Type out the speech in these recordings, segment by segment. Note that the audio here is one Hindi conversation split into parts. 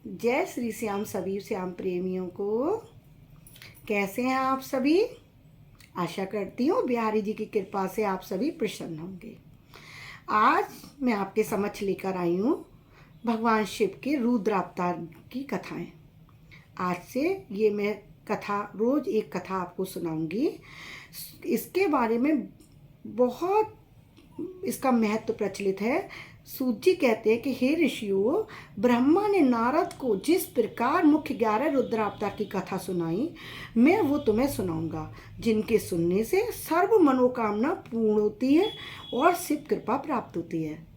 जय श्री श्याम सभी श्याम प्रेमियों को। कैसे हैं आप सभी? आशा करती हूँ बिहारी जी की कृपा से आप सभी प्रसन्न होंगे। आज मैं आपके समक्ष लेकर आई हूँ भगवान शिव के रुद्र अवतार की कथाएं। आज से ये मैं कथा रोज एक कथा आपको सुनाऊंगी। इसके बारे में बहुत इसका महत्व प्रचलित है। सूत जी कहते हैं कि हे ऋषियों, ब्रह्मा ने नारद को जिस प्रकार मुख्य 11 रुद्रावतार की कथा सुनाई, मैं वो तुम्हें सुनाऊंगा, जिनके सुनने से सर्व मनोकामना पूर्ण होती है और शिव कृपा प्राप्त होती है।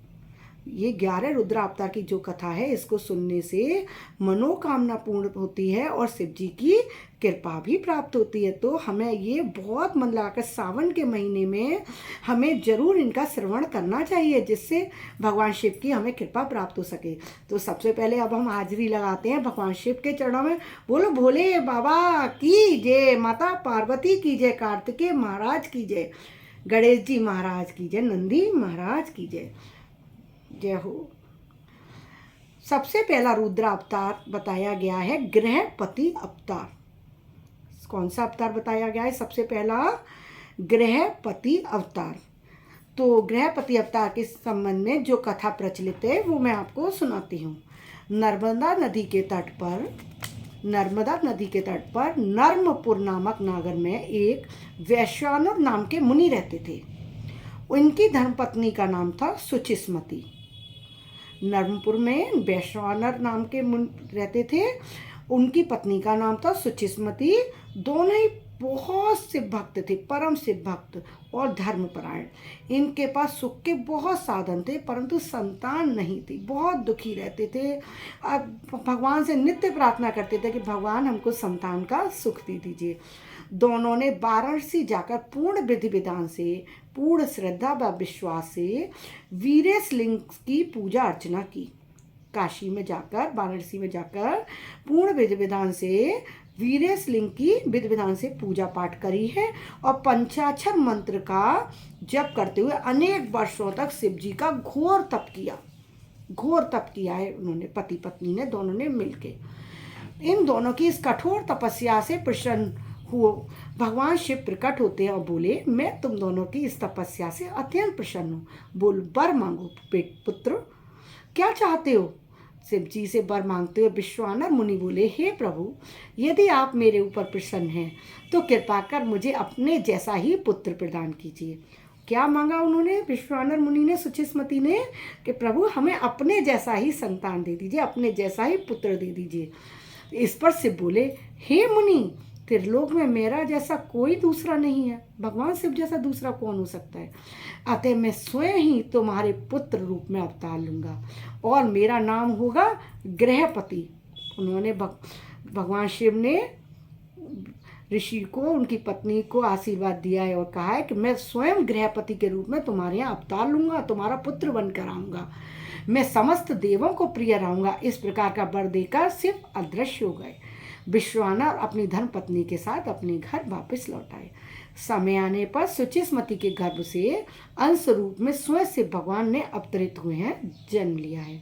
ये 11 रुद्रावतार की जो कथा है, इसको सुनने से मनोकामना पूर्ण होती है और शिव जी की कृपा भी प्राप्त होती है। तो हमें ये बहुत मन लगाकर सावन के महीने में हमें जरूर इनका श्रवण करना चाहिए, जिससे भगवान शिव की हमें कृपा प्राप्त हो सके। तो सबसे पहले अब हम हाजिरी लगाते हैं भगवान शिव के चरणों में। बोलो भोले बाबा की जय, माता पार्वती की जय, कार्तिकेय महाराज की जय, गणेश जी महाराज की जय, नंदी महाराज की जय, जय हो। सबसे पहला रुद्र अवतार बताया गया है गृहपति अवतार। कौन सा अवतार बताया गया है? सबसे पहला गृहपति अवतार। तो गृहपति अवतार के संबंध में जो कथा प्रचलित है वो मैं आपको सुनाती हूँ। नर्मदा नदी के तट पर नर्मपुर नामक नगर में एक वैश्वानर नाम के मुनि रहते थे। उनकी धर्मपत्नी का नाम था सुचिस्मति। नर्मपुर में वैश्वानर नाम के मुनि रहते थे। उनकी पत्नी का नाम था सुचिस्मति। दोनों ही बहुत शिव भक्त थे, परम शिव भक्त और धर्मपरायण। इनके पास सुख के बहुत साधन थे, परंतु संतान नहीं थी। बहुत दुखी रहते थे। अब भगवान से नित्य प्रार्थना करते थे कि भगवान हमको संतान का सुख दे दीजिए। दोनों ने वाराणसी जाकर पूर्ण विधि विधान से, पूर्ण श्रद्धा व विश्वास से वीरेशलिंग की पूजा अर्चना की। काशी में जाकर, वाराणसी में जाकर पूर्ण विधि विधान से वीरेशलिंग की विधि विधान से पूजा पाठ करी है और पंचाक्षर मंत्र का जप करते हुए अनेक वर्षों तक शिव जी का घोर तप किया है उन्होंने, पति पत्नी ने दोनों ने मिलके। इन दोनों की इस कठोर तपस्या से प्रसन्न हुए भगवान शिव प्रकट होते हैं और बोले, मैं तुम दोनों की इस तपस्या से अत्यंत प्रसन्न हूँ। बोल, वर मांगो पुत्र, क्या चाहते हो? शिव जी से वर मांगते हुए विश्वानर मुनि बोले, हे प्रभु, यदि आप मेरे ऊपर प्रसन्न हैं तो कृपा कर मुझे अपने जैसा ही पुत्र प्रदान कीजिए। क्या मांगा उन्होंने? विश्वानर मुनि ने, सुचिस्मति ने, कि प्रभु हमें अपने जैसा ही संतान दे दीजिए, अपने जैसा ही पुत्र दे दीजिए। इस पर शिव बोले, हे मुनि, त्रिलोक में मेरा जैसा कोई दूसरा नहीं है। भगवान शिव जैसा दूसरा कौन हो सकता है? अतः मैं स्वयं ही तुम्हारे पुत्र रूप में अवतार लूंगा और मेरा नाम होगा गृहपति। उन्होंने भगवान शिव ने ऋषि को, उनकी पत्नी को आशीर्वाद दिया है और कहा है कि मैं स्वयं गृहपति के रूप में तुम्हारे यहाँ अवतार लूंगा, तुम्हारा पुत्र बनकर आऊंगा, मैं समस्त देवों को प्रिय रहूंगा। इस प्रकार का वर देकर शिव अदृश्य हो गए। विश्वानर अपनी धर्मपत्नी के साथ अपने घर वापस लौट आए। समय आने पर सुचिस्मति के गर्भ से अंश रूप में स्वयं से भगवान ने अवतरित हुए हैं, जन्म लिया है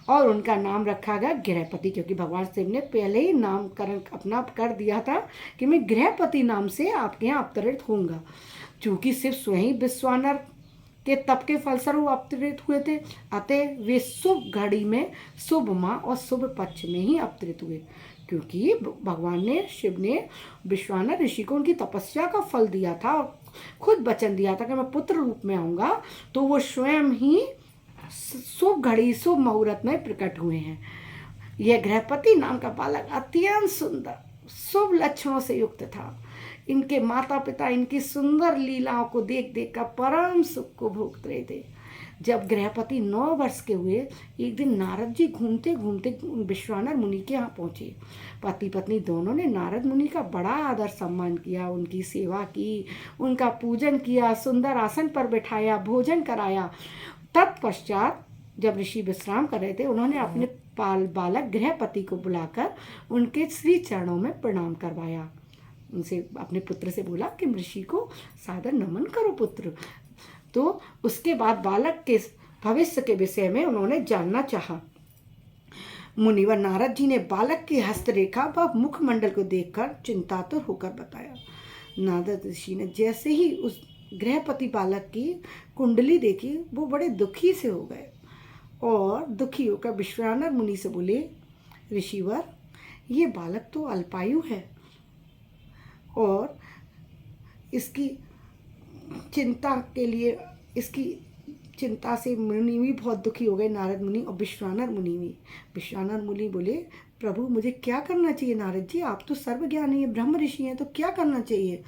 और उनका नाम रखा गया गृहपति, क्योंकि भगवान शिव ने पहले ही नामकरण अपना कर दिया था कि मैं गृहपति नाम से आपके यहाँ अवतरित होऊंगा। चूंकि शिव स्वयं विश्वानर के तप के फलस्वरूप अवतरित हुए थे, अतः वे शुभ घड़ी में, शुभ माह और शुभ पक्ष में ही अवतरित हुए। क्योंकि भगवान ने, शिव ने विश्वानर ऋषि को उनकी तपस्या का फल दिया था और खुद वचन दिया था कि मैं पुत्र रूप में आऊँगा, तो वो स्वयं ही शुभ घड़ी, शुभ मुहूर्त में प्रकट हुए हैं। यह गृहपति नाम का बालक अत्यंत सुंदर, शुभ लक्षणों से युक्त था। इनके माता पिता इनकी सुंदर लीलाओं को देख देख कर परम सुख को भोग रहे थे। जब गृहपति 9 वर्ष के हुए, एक दिन नारद जी घूमते घूमते विश्वानर मुनि के यहाँ पहुँचे। पति पत्नी दोनों ने नारद मुनि का बड़ा आदर सम्मान किया, उनकी सेवा की, उनका पूजन किया, सुंदर आसन पर बैठाया, भोजन कराया। तत्पश्चात जब ऋषि विश्राम कर रहे थे, उन्होंने अपने बालक गृहपति को बुलाकर उनके श्री चरणों में प्रणाम करवाया। उनसे, अपने पुत्र से बोला कि ऋषि को सादर नमन करो पुत्र। तो उसके बाद बालक के भविष्य के विषय में उन्होंने जानना चाहा। मुनिवर नारद जी ने बालक की हस्तरेखा व मुखमंडल को देखकर चिंतातुर होकर बताया। नारद ऋषि ने जैसे ही उस गृहपति बालक की कुंडली देखी, वो बड़े दुखी से हो गए और दुखी होकर विश्वानर मुनि से बोले, ऋषिवर, ये बालक तो अल्पायु है और इसकी चिंता के लिए, इसकी चिंता से मुनि भी बहुत दुखी हो गए, नारद मुनि और विश्वानर मुनि भी। विश्वानर मुनि बोले, प्रभु मुझे क्या करना चाहिए नारद जी, आप तो सर्वज्ञानी हैं, ब्रह्म ऋषि हैं, तो क्या करना चाहिए।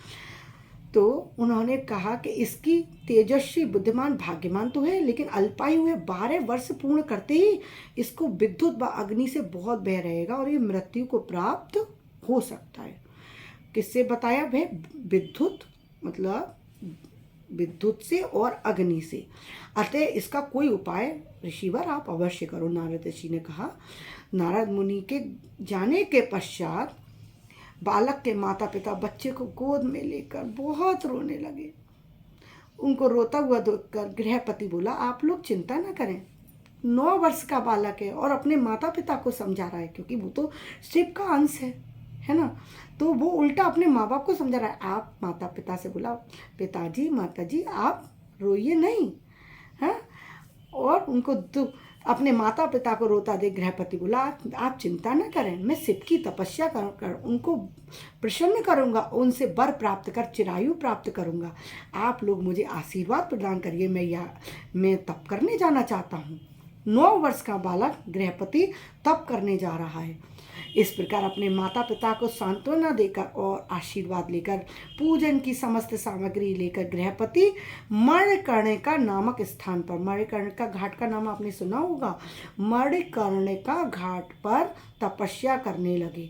तो उन्होंने कहा कि इसकी तेजस्वी बुद्धिमान भाग्यमान तो है, लेकिन अल्पायु है, 12 वर्ष पूर्ण करते ही इसको विद्युत व अग्नि से बहुत भय रहेगा और ये मृत्यु को प्राप्त हो सकता है। किससे बताया भय? विद्युत, मतलब विद्युत से और अग्नि से। अतः इसका कोई उपाय ऋषिवर आप अवश्य करो, नारद ऋषि ने कहा। नारद मुनि के जाने के पश्चात बालक के माता पिता बच्चे को गोद में लेकर बहुत रोने लगे। उनको रोता हुआ देखकर गृहपति बोला, आप लोग चिंता न करें, 9 वर्ष का बालक है और अपने माता पिता को समझा रहा है, क्योंकि वो तो शिव का अंश है ना, तो वो उल्टा अपने माँ बाप को समझा रहा है। आप माता पिता से बोला, पिताजी माताजी आप रोइए नहीं, हैं। और उनको अपने माता पिता को रोता देख गृहपति बोला, आप चिंता न करें, मैं शिव की तपस्या कर उनको प्रसन्न करूंगा, उनसे वर प्राप्त कर चिरायु प्राप्त करूंगा। आप लोग मुझे आशीर्वाद प्रदान करिए, मैं तप करने जाना चाहता हूँ। 9 वर्ष का बालक गृहपति तप करने जा रहा है। इस प्रकार अपने माता पिता को सांत्वना देकर और आशीर्वाद लेकर पूजन की समस्त सामग्री लेकर गृहपति मणिकर्णिका नामक स्थान पर, मणिकर्णिका घाट का नाम आपने सुना होगा, मणिकर्णिका घाट पर तपस्या करने लगे।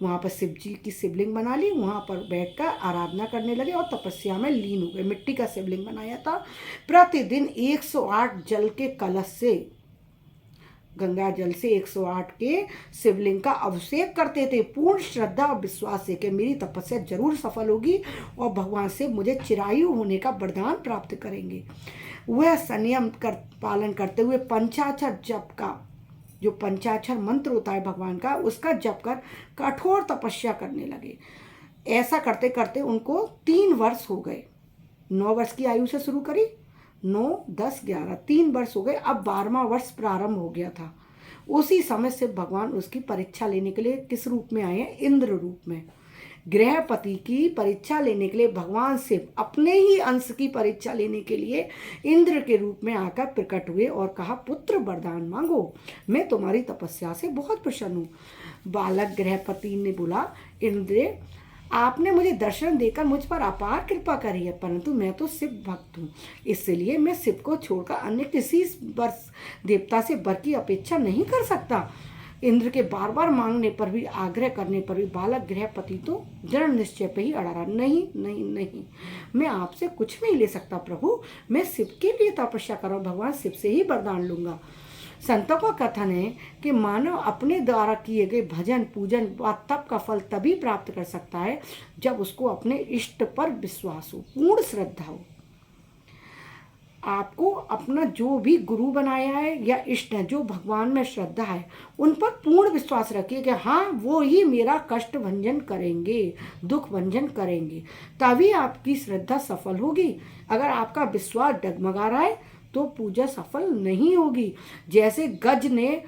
वहाँ पर शिव जी की शिवलिंग बना ली, वहाँ पर बैठकर आराधना करने लगे और तपस्या में लीन हो गए। मिट्टी का शिवलिंग बनाया था। प्रतिदिन 108 जल के कलश से, गंगा जल से 108 के शिवलिंग का अभिषेक करते थे, पूर्ण श्रद्धा और विश्वास से कि मेरी तपस्या जरूर सफल होगी और भगवान से मुझे चिरायु होने का वरदान प्राप्त करेंगे। वह संयम पालन करते हुए पंचाक्षर जप का, जो पंचाक्षर मंत्र होता है भगवान का, उसका जप कर कठोर तपस्या करने लगे। ऐसा करते करते उनको 3 वर्ष हो गए। 9 वर्ष की आयु से शुरू करी, 9, 10, 11, 3 वर्ष हो गए। अब 12वां वर्ष प्रारंभ हो गया था। उसी समय से भगवान उसकी परीक्षा लेने के लिए किस रूप में आए हैं? इंद्र रूप में। गृहपति की परीक्षा लेने के लिए भगवान शिव अपने ही अंश की परीक्षा लेने के लिए इंद्र के रूप में आकर प्रकट हुए और कहा, पुत्र वरदान मांगो, मैं तुम्हारी तपस्या से बहुत प्रसन्न हूँ। बालक गृहपति ने बोला, इंद्र आपने मुझे दर्शन देकर मुझ पर अपार कृपा करी है, परंतु मैं तो शिव भक्त हूँ, इसलिए मैं शिव को छोड़कर अन्य किसी वर्ष देवता से वर की अपेक्षा नहीं कर सकता। इंद्र के बार बार मांगने पर भी, आग्रह करने पर भी बालक गृहपति तो दृढ़ निश्चय पे ही अड़ा रहा, नहीं नहीं नहीं, मैं आपसे कुछ नहीं ले सकता प्रभु, मैं शिव के लिए तपस्या करूँ, भगवान शिव से ही वरदान लूंगा। संतों का कथन है कि मानव अपने द्वारा किए गए भजन पूजन व तप का फल तभी प्राप्त कर सकता है जब उसको अपने इष्ट पर विश्वास हो, पूर्ण श्रद्धा हो। आपको अपना जो भी गुरु बनाया है या इष्ट है, जो भगवान में श्रद्धा है, उन पर पूर्ण विश्वास रखिए कि हाँ वो ही मेरा कष्ट भंजन करेंगे, दुख भंजन करेंगे, तभी आपकी श्रद्धा सफल होगी। अगर आपका विश्वास डगमगा रहा है तो पूजा सफल नहीं होगी। जैसे गज ने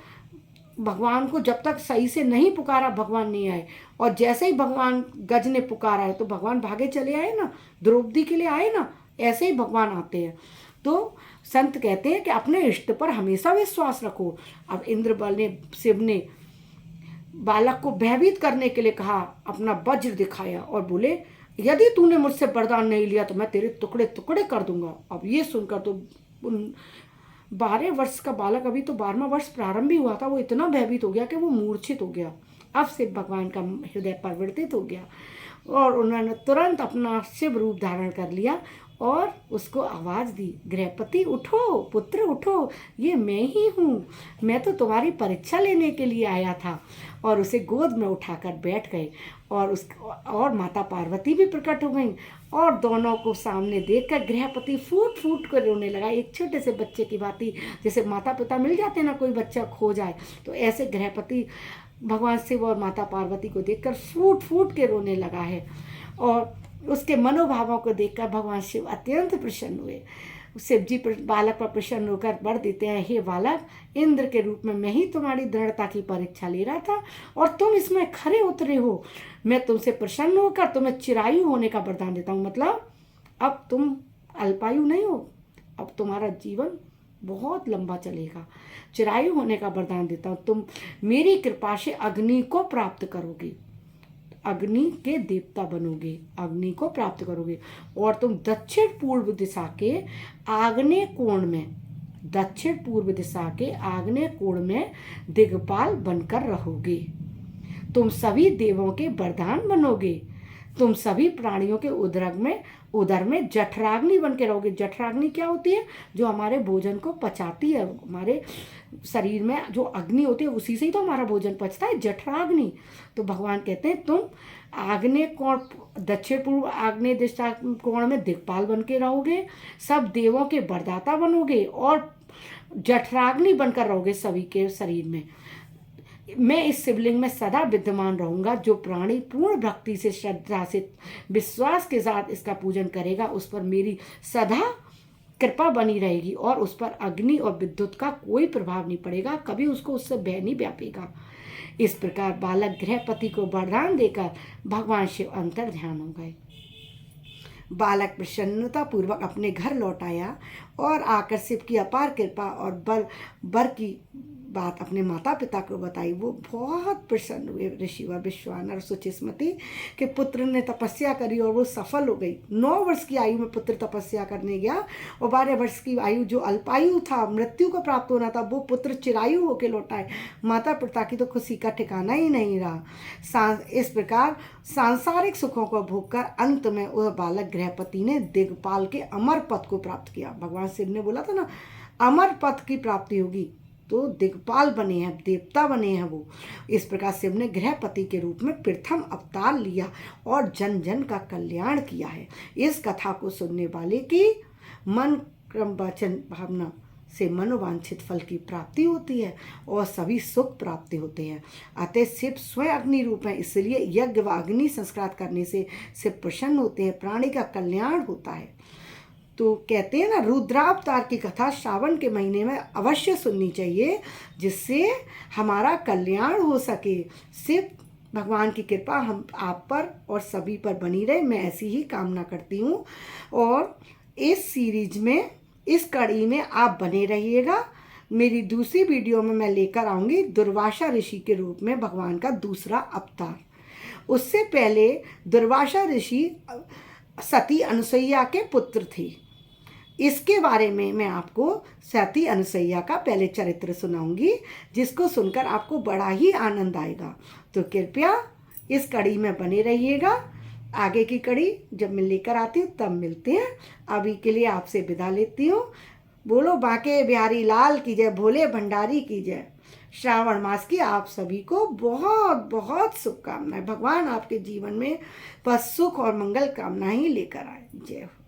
भगवान को जब तक सही से नहीं पुकारा, भगवान नहीं आए, और जैसे ही भगवान गज ने पुकारा है तो भगवान भागे चले आए ना, द्रौपदी के लिए आए ना, ऐसे ही भगवान आते हैं। तो संत कहते हैं कि अपने इष्ट पर हमेशा विश्वास रखो। अब इंद्र ने, शिव ने बालक को भयभीत करने के लिए कहा, अपना वज्र दिखाया और बोले, यदि तूने मुझसे वरदान नहीं लिया तो मैं तेरे टुकड़े टुकड़े कर दूंगा। अब ये सुनकर तो 12 वर्ष का बालक, अभी तो 12वां वर्ष प्रारंभ ही हुआ था, वो इतना भयभीत हो गया कि वो मूर्छित हो गया। अब शिव भगवान का हृदय परिवर्तित हो गया और उन्होंने तुरंत अपना शिव रूप धारण कर लिया और उसको आवाज़ दी, गृहपति उठो, पुत्र उठो, ये मैं ही हूँ, मैं तो तुम्हारी परीक्षा लेने के लिए आया था। और उसे गोद में उठाकर बैठ गए और माता पार्वती भी प्रकट हो गई और दोनों को सामने देखकर गृहपति फूट फूट कर रोने लगा, एक छोटे से बच्चे की भांति। जैसे माता पिता मिल जाते ना, कोई बच्चा खो जाए, तो ऐसे गृहपति भगवान शिव और माता पार्वती को देखकर फूट फूट के रोने लगा है। और उसके मनोभावों को देखकर भगवान शिव अत्यंत प्रसन्न हुए। शिव जी बालक पर प्रसन्न होकर वर देते हैं, हे बालक, इंद्र के रूप में मैं ही तुम्हारी दृढ़ता की परीक्षा ले रहा था और तुम इसमें खरे उतरे हो। मैं तुमसे प्रसन्न होकर तुम्हें चिरायु होने का वरदान देता हूँ। मतलब अब तुम अल्पायु नहीं हो, अब तुम्हारा जीवन बहुत लंबा चलेगा। चिरायु होने का वरदान देता हूँ। तुम मेरी कृपा से अग्नि को प्राप्त करोगे, अग्नि के देवता बनोगे, अग्नि को प्राप्त करोगे। और तुम दक्षिण पूर्व दिशा के आग्नेय कोण में, दक्षिण पूर्व दिशा के आग्नेय कोण में दिग्पाल बनकर रहोगे। तुम सभी देवों के वरदान बनोगे। तुम सभी प्राणियों के उदर में जठराग्नि बन के रहोगे। जठराग्नि क्या होती है? जो हमारे भोजन को पचाती है। हमारे शरीर में जो अग्नि होती है उसी से ही तो हमारा भोजन पचता है, जठराग्नि। तो भगवान कहते हैं तुम आग्नेय कोण, दक्षिण पूर्व आग्नेय दिशा कोण में दिक्पाल बन के रहोगे, सब देवों के वरदाता बनोगे और जठराग्नि बनकर रहोगे सभी के शरीर में। मैं इस शिवलिंग में सदा विद्यमान रहूंगा। जो प्राणी पूर्ण भक्ति से, श्रद्धा से, विश्वास के साथ इसका पूजन करेगा, उस पर मेरी सदा कृपा बनी रहेगी और उस पर अग्नि और विद्युत का कोई प्रभाव नहीं पड़ेगा, कभी उसको उससे भय नहीं व्यापेगा। इस प्रकार बालक गृहपति को वरदान देकर भगवान शिव अंतर ध्यान हो गए। बालक प्रसन्नता पूर्वक अपने घर लौट आया और आकर शिव की अपार कृपा और बर की बात अपने माता पिता को बताई। वो बहुत प्रसन्न हुए। ऋषिवर विश्वानर सुचिस्मति के पुत्र ने तपस्या करी और वो सफल हो गई। 9 वर्ष की आयु में पुत्र तपस्या करने गया और 12 वर्ष की आयु जो अल्पायु था, मृत्यु को प्राप्त होना था, वो पुत्र चिरायु होकर लौटाए। माता पिता की तो खुशी का ठिकाना ही नहीं रहा। इस प्रकार सांसारिक सुखों को भोगकर अंत में वह बालक गृहपति ने दिग्पाल के अमर पद को प्राप्त किया। भगवान शिव ने बोला था ना, अमर पद की प्राप्ति होगी, तो दिग्पाल बने हैं, देवता बने हैं वो। इस प्रकार शिव ने गृहपति के रूप में प्रथम अवतार लिया और जन जन का कल्याण किया है। इस कथा को सुनने वाले की मन क्रम वचन भावना से मनोवांछित फल की प्राप्ति होती है और सभी सुख प्राप्ति होते हैं। अतः शिव स्वयं अग्नि रूप है, इसलिए यज्ञ व अग्नि संस्कार करने से शिव प्रसन्न होते हैं, प्राणी का कल्याण होता है। तो कहते हैं ना, रुद्रावतार की कथा श्रावण के महीने में अवश्य सुननी चाहिए, जिससे हमारा कल्याण हो सके। शिव भगवान की कृपा हम आप पर और सभी पर बनी रहे, मैं ऐसी ही कामना करती हूँ। और इस सीरीज में, इस कड़ी में आप बने रहिएगा। मेरी दूसरी वीडियो में मैं लेकर आऊँगी दुर्वासा ऋषि के रूप में भगवान का दूसरा अवतार। उससे पहले दुर्वासा ऋषि सती अनुसुईया के पुत्र थे। इसके बारे में मैं आपको सती अनुसुईया का पहले चरित्र सुनाऊंगी, जिसको सुनकर आपको बड़ा ही आनंद आएगा। तो कृपया इस कड़ी में बने रहिएगा। आगे की कड़ी जब मैं लेकर आती हूँ तब मिलते हैं। अभी के लिए आपसे विदा लेती हूँ। बोलो बांके बिहारी लाल की जय, भोले भंडारी की जय। श्रावण मास की आप सभी को बहुत बहुत शुभकामनाएं। भगवान आपके जीवन में बस सुख और मंगल कामना ही लेकर आए। जय हो।